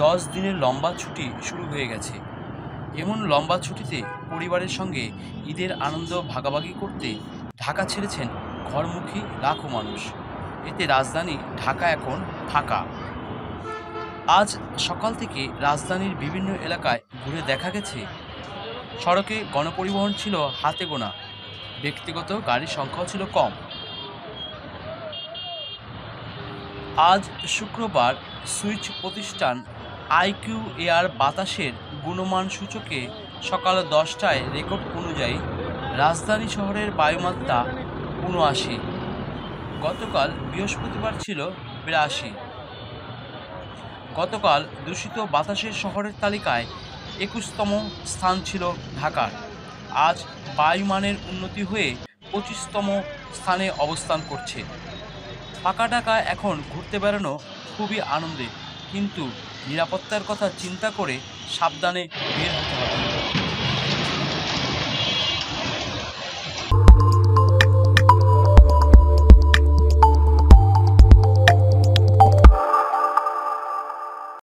10 দিনের লম্বা ছুটি শুরু হয়ে গেছে। এমন লম্বা ছুটিতে পরিবারের সঙ্গে ঈদের আনন্দ ভাগাভাগি করতে ঢাকা ছেড়েছেন ঘরমুখী লাখো মানুষ। এতে রাজধানী ঢাকা এখন ফাঁকা। আজ সকাল থেকে রাজধানীর বিভিন্ন এলাকায় ঘুরে দেখা গেছে সড়কে গণপরিবহন ছিল হাতে গোনা, ব্যক্তিগত গাড়ির সংখ্যাও ছিল কম। আজ শুক্রবার সুইচ প্রতিষ্ঠান আইকিউ এয়ার বাতাসের গুণমান সূচকে সকাল 10টায় রেকর্ড অনুযায়ী রাজধানী শহরের বায়ুমাত্রা ৭৯, গতকাল বৃহস্পতিবার ছিল ৮২। গতকাল দূষিত বাতাসের শহরের তালিকায় ২১তম স্থান ছিল ঢাকার। আজ বায়ুমানের উন্নতি হয়ে ২৫তম স্থানে অবস্থান করছে। ফাঁকা ঢাকায় এখন ঘুরতে বেড়ানো খুবই আনন্দের, কিন্তু নিরাপত্তার কথা চিন্তা করে সাবধানে বের হতে হবে।